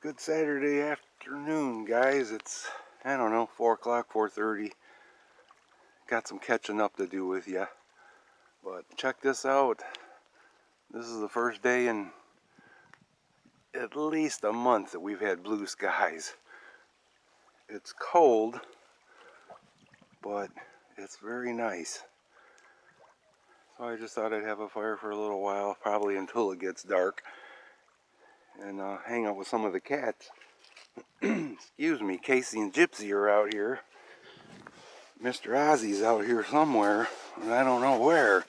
Good Saturday afternoon, guys. It's, I don't know, 4 o'clock, 4:30. Got some catching up to do with you. But check this out. This is the first day in at least a month that we've had blue skies. It's cold, but it's very nice. So I just thought I'd have a fire for a little while, probably until it gets dark, and hang out with some of the cats. Excuse me, Casey and Gypsy are out here. Mr. Ozzy's out here somewhere, and I don't know where.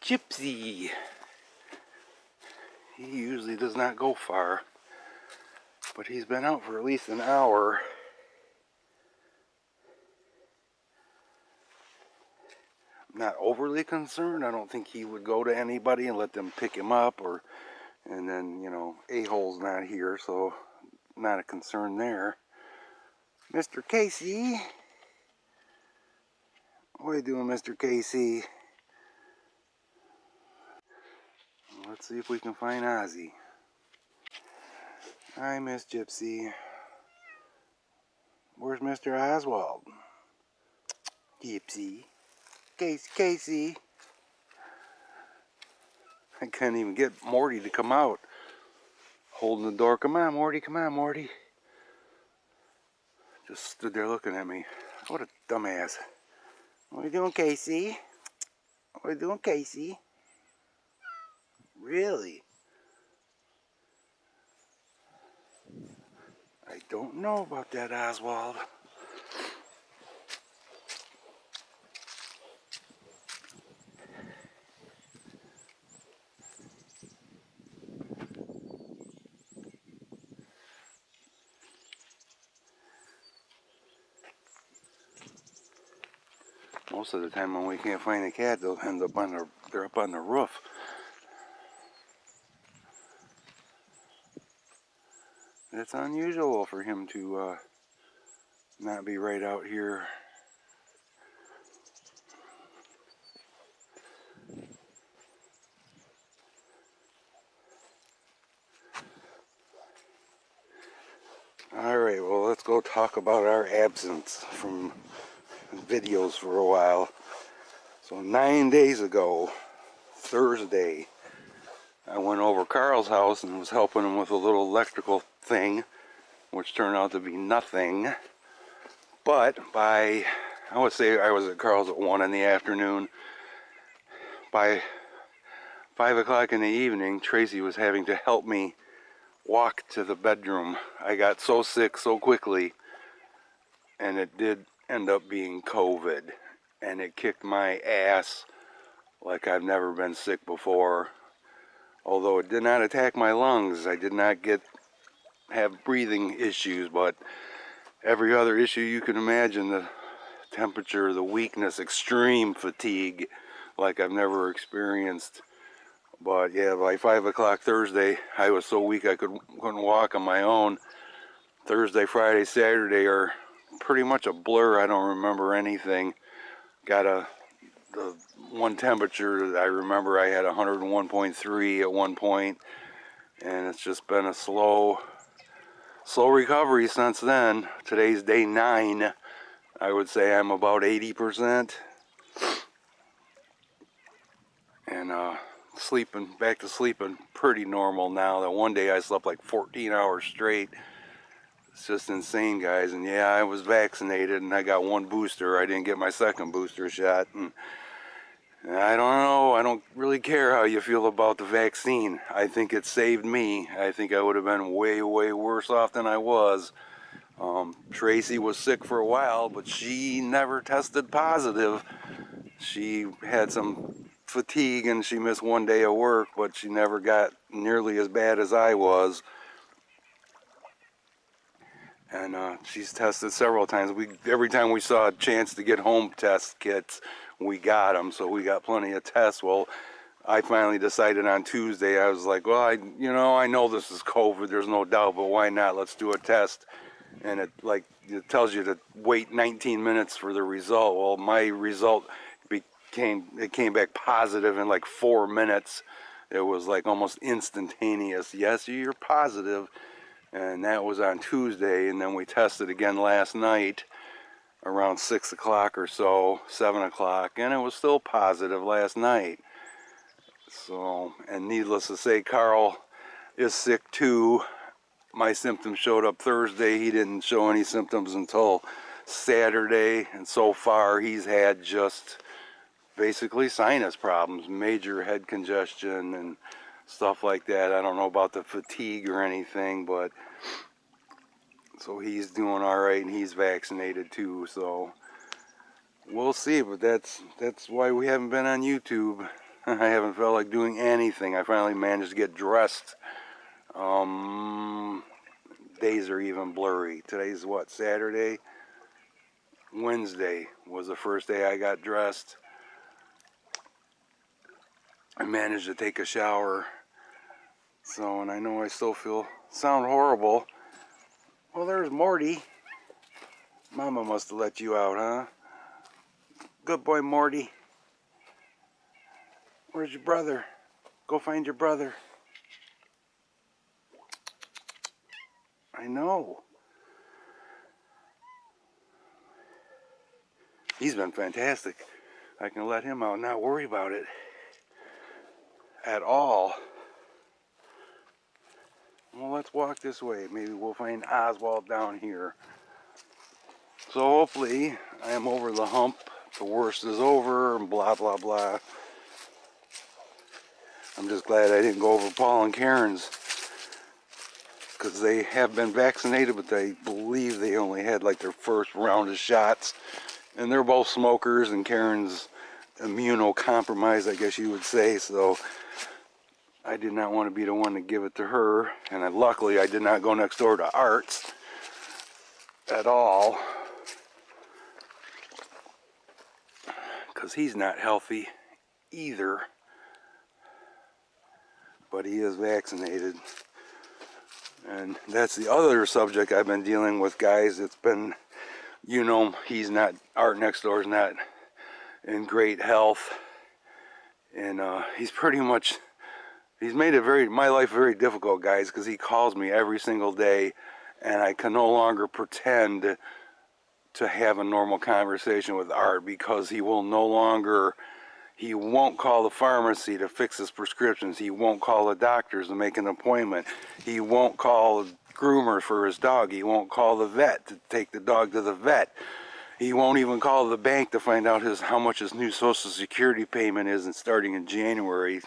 Gypsy! He usually does not go far, but he's been out for at least an hour. I'm not overly concerned. I don't think he would go to anybody and let them pick him up, and then, you know, A-hole's not here, so not a concern there. Mr. Casey! What are you doing, Mr. Casey? Let's see if we can find Ozzy. Hi, Miss Gypsy. Where's Mr. Oswald? Gypsy. Casey. I couldn't even get Morty to come out. Holding the door. Come on, Morty. Come on, Morty. Just stood there looking at me. What a dumbass. What are you doing, Casey? What are you doing, Casey? Really? I don't know about that, Oswald. Most of the time when we can't find a cat, they'll end up they're up on the roof. It's unusual for him to not be right out here. Alright, well, let's go talk about our absence from videos for a while. So 9 days ago, Thursday, I went over Carl's house and was helping him with a little electrical thing, which turned out to be nothing. But I would say I was at Carl's at 1 in the afternoon. By 5 o'clock in the evening, Tracy was having to help me walk to the bedroom. I got so sick so quickly, and it did end up being COVID, and it kicked my ass like I've never been sick before. Although it did not attack my lungs, I did not have breathing issues, but every other issue you can imagine, the temperature, the weakness, extreme fatigue like I've never experienced. But yeah, by 5 o'clock Thursday, I was so weak I couldn't walk on my own. Thursday, Friday, Saturday are pretty much a blur. I don't remember anything. Got the one temperature that I remember, I had 101.3 at one point, and it's just been a slow recovery since then. Today's day 9. I would say I'm about 80%, and back to sleeping pretty normal now. That one day I slept like 14 hours straight. It's just insane, guys. And yeah, I was vaccinated and I got one booster. I didn't get my second booster shot, and I don't know. I don't really care how you feel about the vaccine. I think it saved me. I think I would have been way worse off than I was. Tracy was sick for a while, but she never tested positive. She had some fatigue and she missed one day of work, but she never got nearly as bad as I was. And she's tested several times. Every time we saw a chance to get home test kits, we got them. So we got plenty of tests. Well, I finally decided on Tuesday. I was like, well, I know this is COVID. There's no doubt, but why not? Let's do a test. And it tells you to wait 19 minutes for the result. Well, my result came back positive in like 4 minutes. It was like almost instantaneous. Yes, you're positive. And that was on Tuesday, and then we tested again last night around 6 o'clock or so, 7 o'clock, and it was still positive last night. So, and needless to say, Carl is sick too. My symptoms showed up Thursday. He didn't show any symptoms until Saturday, and so far he's had just basically sinus problems, major head congestion and stuff like that. I don't know about the fatigue or anything, but so he's doing all right, and he's vaccinated too. So we'll see. But that's why we haven't been on YouTube. I haven't felt like doing anything. I finally managed to get dressed. Days are even blurry. Today's what, Saturday? Wednesday was the first day I got dressed. I managed to take a shower. So, and I know I still sound horrible. Well, there's Morty. Mama must have let you out, huh? Good boy, Morty. Where's your brother? Go find your brother. I know. He's been fantastic. I can let him out and not worry about it at all. Well, let's walk this way. Maybe we'll find Oswald down here. So hopefully I am over the hump. The worst is over and blah, blah, blah. I'm just glad I didn't go over Paul and Karen's, because they have been vaccinated, but I believe they only had like their first round of shots. And they're both smokers, and Karen's immunocompromised, I guess you would say. So I did not want to be the one to give it to her. And luckily I did not go next door to Art's at all, because he's not healthy either. But he is vaccinated. And that's the other subject I've been dealing with, guys. It's been, you know, Art next door is not in great health. And he's made my life very difficult, guys, because he calls me every single day, and I can no longer pretend to have a normal conversation with Art, because he won't call the pharmacy to fix his prescriptions. He won't call the doctors to make an appointment. He won't call the groomer for his dog. He won't call the vet to take the dog to the vet. He won't even call the bank to find out how much his new Social Security payment is, and starting in January.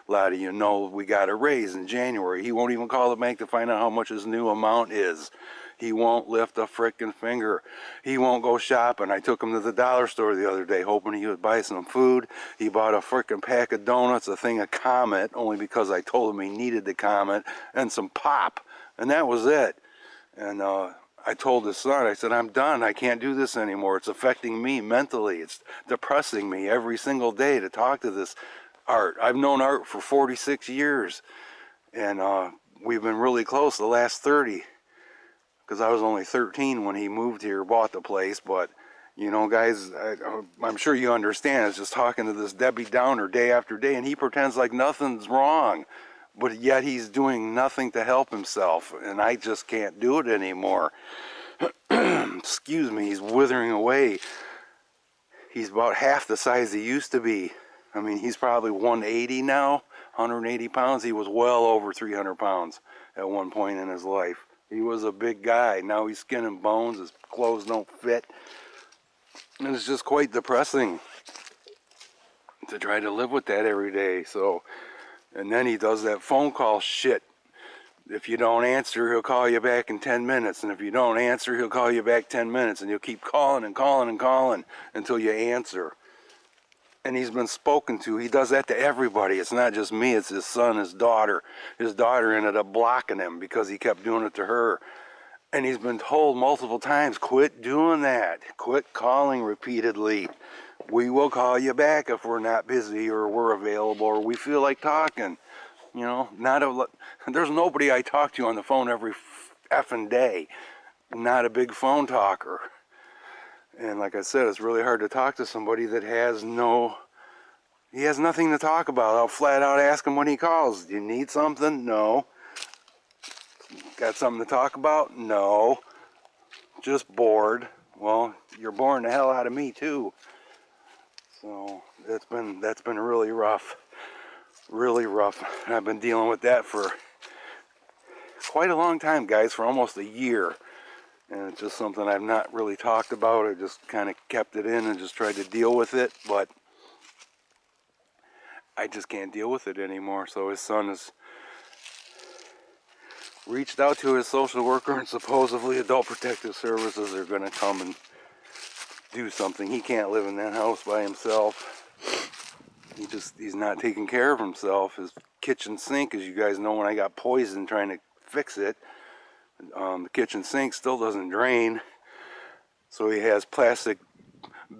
A lot of you know we got a raise in January. He won't even call the bank to find out how much his new amount is. He won't lift a frickin' finger. He won't go shopping. I took him to the dollar store the other day hoping he would buy some food. He bought a frickin' pack of donuts, a thing of Comet, only because I told him he needed the Comet, and some pop. And that was it. And I told his son, I said, I'm done. I can't do this anymore. It's affecting me mentally. It's depressing me every single day to talk to this Art. I've known Art for 46 years. And we've been really close the last 30. Because I was only 13 when he moved here, bought the place. But, you know, guys, I'm sure you understand. It's just talking to this Debbie Downer day after day, and he pretends like nothing's wrong. But yet he's doing nothing to help himself, and I just can't do it anymore. Excuse me, he's withering away. He's about half the size he used to be. I mean, he's probably 180 now, 180 pounds. He was well over 300 pounds at one point in his life. He was a big guy. Now he's skin and bones. His clothes don't fit. And it's just quite depressing to try to live with that every day. So, and then he does that phone call shit. If you don't answer, he'll call you back in 10 minutes. And if you don't answer, he'll call you back 10 minutes. And you'll keep calling and calling and calling until you answer. And he's been spoken to. He does that to everybody. It's not just me. It's his son, his daughter. His daughter ended up blocking him because he kept doing it to her. And he's been told multiple times, quit doing that. Quit calling repeatedly. We will call you back if we're not busy or we're available or we feel like talking. You know, there's nobody I talk to on the phone every effing day. Not a big phone talker. And like I said, it's really hard to talk to somebody that has no, He has nothing to talk about. I'll flat out ask him when he calls. Do you need something? No. Got something to talk about? No. Just bored. Well, you're boring the hell out of me too. So that's been really rough. Really rough. I've been dealing with that for quite a long time, guys, for almost a year. And it's just something I've not really talked about. I just kind of kept it in and just tried to deal with it, but I just can't deal with it anymore. So his son has reached out to his social worker, and supposedly Adult Protective Services are going to come and do something. He can't live in that house by himself. He's not taking care of himself. His kitchen sink, as you guys know, when I got poisoned trying to fix it, the kitchen sink still doesn't drain. So he has plastic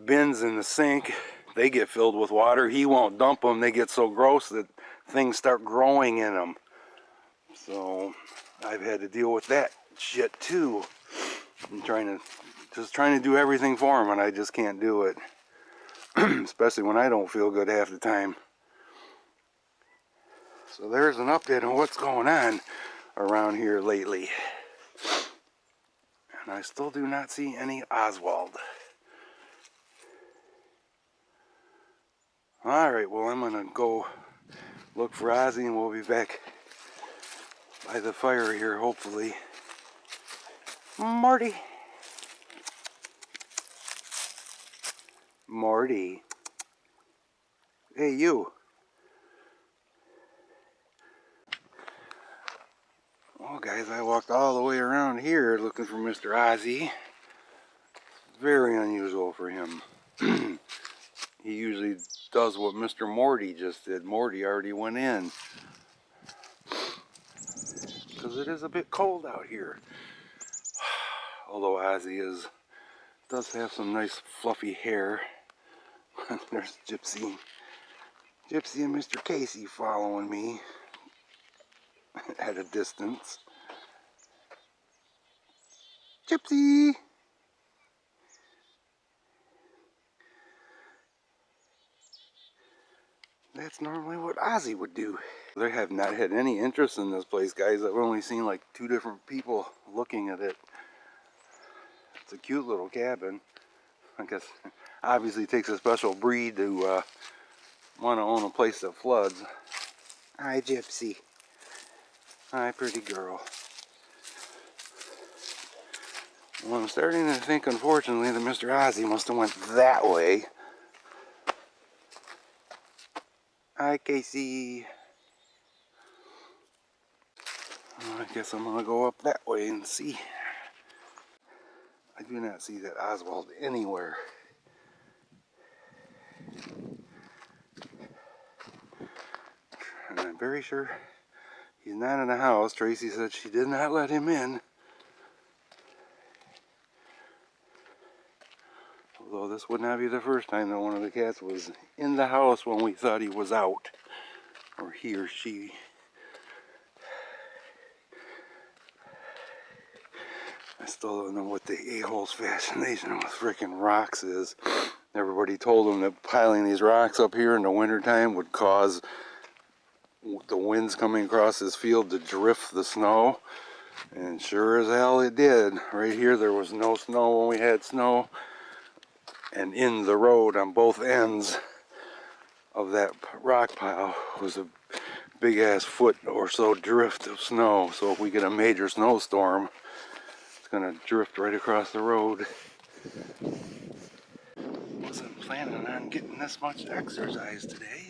bins in the sink. They get filled with water. He won't dump them. They get so gross that things start growing in them. So I've had to deal with that shit too. I'm trying to do everything for him, and I just can't do it. Especially when I don't feel good half the time. So there's an update on what's going on around here lately. And I still do not see any Oswald. Alright, well, I'm gonna go look for Ozzy, and we'll be back by the fire here, hopefully. Marty. Marty. Hey, you. Well, guys, I walked all the way around here looking for Mr. Ozzy. Very unusual for him. He usually does what Mr. Morty just did. Morty already went in. Because it is a bit cold out here. Although Ozzy does have some nice fluffy hair. There's Gypsy. Gypsy and Mr. Casey following me at a distance. Gypsy! That's normally what Ozzy would do. They have not had any interest in this place, guys. I've only seen like 2 different people looking at it. It's a cute little cabin. I guess obviously it takes a special breed to want to own a place that floods. Hi, Gypsy. Hi, pretty girl. Well, I'm starting to think, unfortunately, that Mr. Ozzy must have went that way. Hi, Casey. Well, I guess I'm going to go up that way and see. I do not see that Oswald anywhere. And I'm very sure he's not in the house. Tracy said she did not let him in. Although this would not be the first time that one of the cats was in the house when we thought he was out. Or he or she. I still don't know what the a-hole's fascination with freaking rocks is. Everybody told him that piling these rocks up here in the wintertime would cause the winds coming across his field to drift the snow. And sure as hell it did. Right here there was no snow when we had snow. And in the road on both ends of that rock pile was a big ass foot or so drift of snow. So if we get a major snowstorm, it's gonna drift right across the road. Wasn't planning on getting this much exercise today.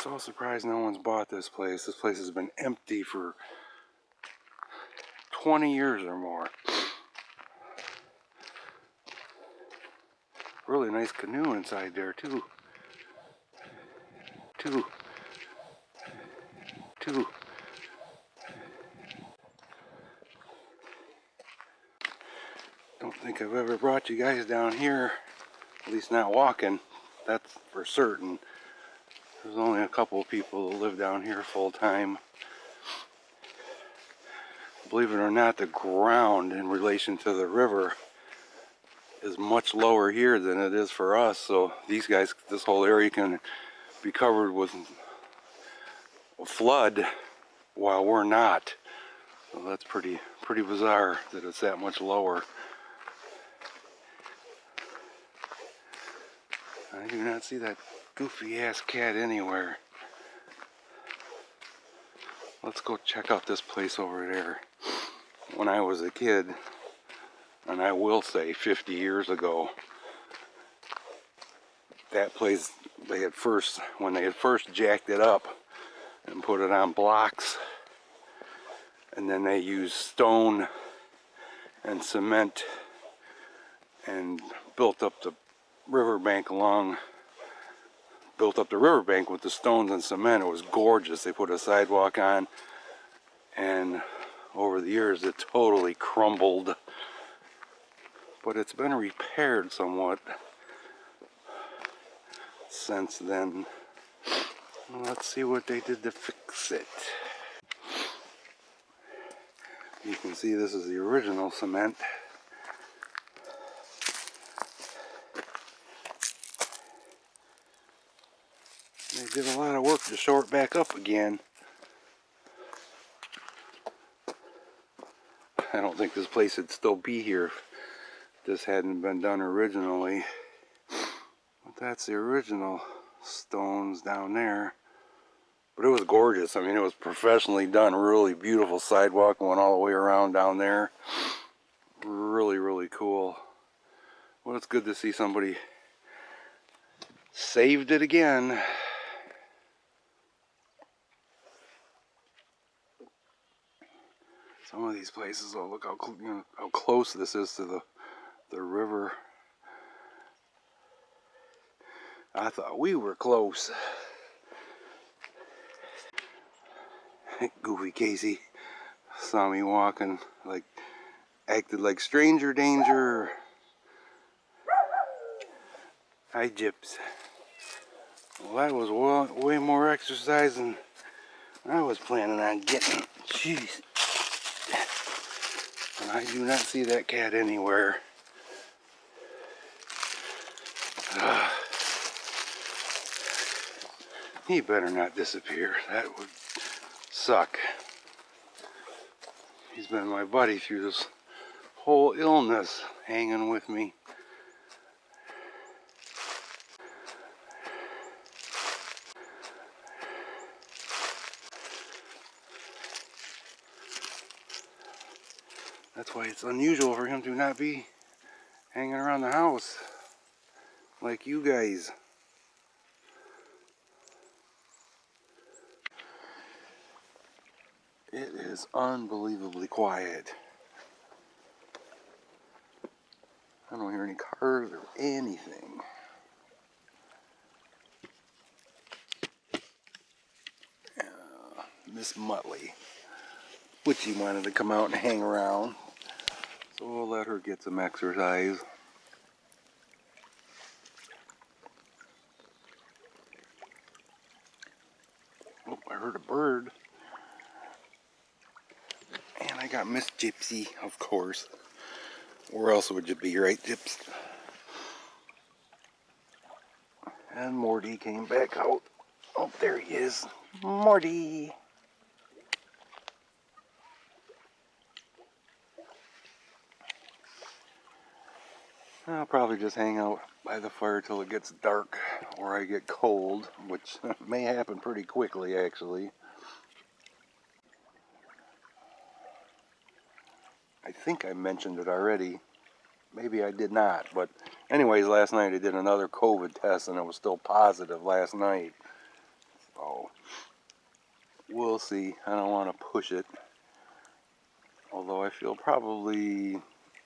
So surprised no one's bought this place. This place has been empty for 20 years or more. really nice canoe inside there too. Two. Don't think I've ever brought you guys down here, at least not walking, that's for certain. There's only a couple of people that live down here full time. Believe it or not, the ground in relation to the river is much lower here than it is for us. So these guys, this whole area can be covered with flood while we're not. So that's pretty bizarre that it's that much lower. I do not see that goofy ass cat anywhere. Let's go check out this place over there. When I was a kid, and I will say 50 years ago, that place, when they had first jacked it up and put it on blocks, and then they used stone and cement and built up the riverbank with the stones and cement. It was gorgeous. They put a sidewalk on, and over the years it totally crumbled, but it's been repaired somewhat since then. Let's see what they did to fix it. You can see this is the original cement. They did a lot of work to shore it back up again. I don't think this place would still be here if this hadn't been done originally. But that's the original stones down there. But it was gorgeous. I mean, it was professionally done. Really beautiful sidewalk going all the way around down there. Really, really cool. Well, it's good to see somebody saved it again. Some of these places, oh look how close this is to the river. I thought we were close. Goofy Casey saw me walking, like acted like stranger danger. Hi, Gyps. Well, that was way more exercise than I was planning on getting. Jeez. And I do not see that cat anywhere. He better not disappear. That would suck. He's been my buddy through this whole illness, hanging with me. That's why it's unusual for him to not be hanging around the house like you guys. It is unbelievably quiet. I don't hear any cars or anything. Miss Muttley, which he wanted to come out and hang around, so we'll let her get some exercise. Oh, I heard a bird. And I got Miss Gypsy, of course. Where else would you be, right, Gyps? And Morty came back out. Oh, there he is. Morty! I'll probably just hang out by the fire till it gets dark or I get cold, which may happen pretty quickly, actually. I think I mentioned it already. Maybe I did not, but anyways, last night I did another COVID test and it was still positive last night. So, we'll see. I don't want to push it. Although I feel probably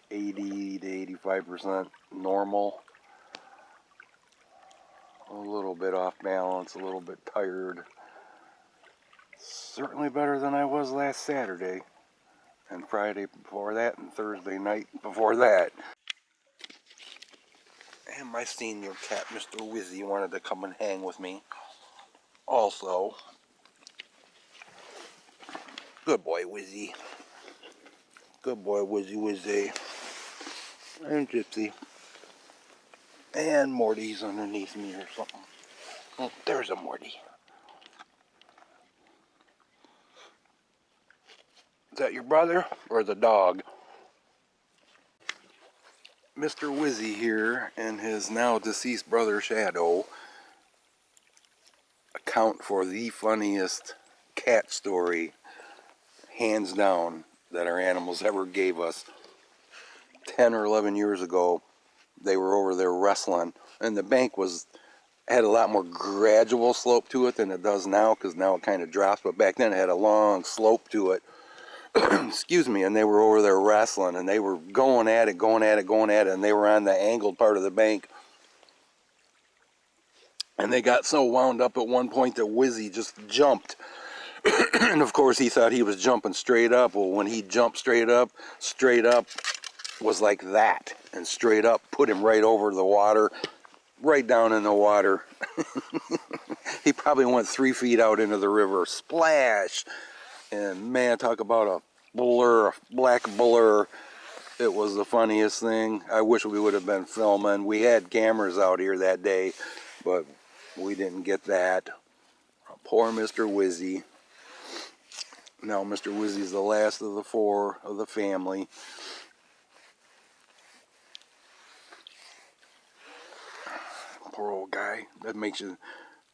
80 to 85% normal. A little bit off balance, a little bit tired. Certainly better than I was last Saturday, and Friday before that, and Thursday night before that. And my senior cat, Mr. Ozzy, wanted to come and hang with me. Also, good boy, Wizzy. Good boy, Wizzy. And Gypsy. And Morty's underneath me or something. Oh, there's a Morty. Is that your brother or the dog? Mr. Wizzy here and his now deceased brother Shadow account for the funniest cat story, hands down, that our animals ever gave us. 10 or 11 years ago, they were over there wrestling, and the bank had a lot more gradual slope to it than it does now, because now it kind of drops, but back then it had a long slope to it. Excuse me. And they were over there wrestling, and they were going at it, and they were on the angled part of the bank. And they got so wound up at one point that Wizzy just jumped. And of course he thought he was jumping straight up. Well, when he jumped straight up was like that, and straight up put him right over the water, right down in the water. He probably went 3 feet out into the river, splash. And man, talk about a blur, a black blur. It was the funniest thing. I wish we would have been filming. We had cameras out here that day, but we didn't get that. Poor Mr. Wizzy. Now Mr. Wizzy's the last of the 4 of the family. Poor old guy. That makes you,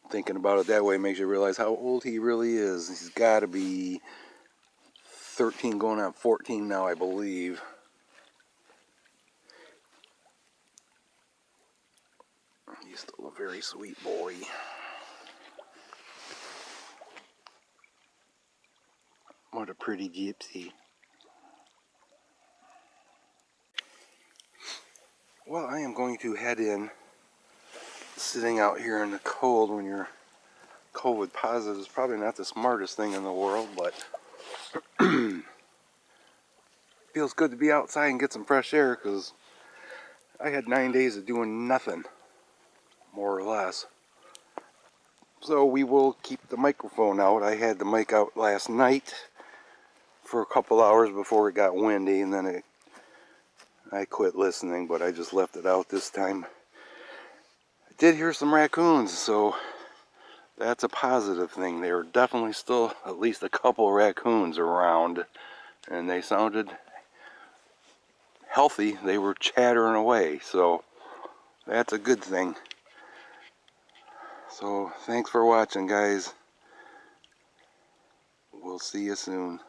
thinking about it that way, makes you realize how old he really is. He's got to be 13 going on 14 now, I believe. He's still a very sweet boy. What a pretty gypsy. Well, I am going to head in. Sitting out here in the cold when you're COVID positive is probably not the smartest thing in the world, but feels good to be outside and get some fresh air, because I had 9 days of doing nothing, more or less. So we will keep the microphone out. I had the mic out last night for a couple hours before it got windy, and then I quit listening, but I just left it out this time. I did hear some raccoons, so that's a positive thing. There are definitely still at least a couple raccoons around, and they sounded healthy. They were chattering away, so that's a good thing. So thanks for watching, guys. We'll see you soon.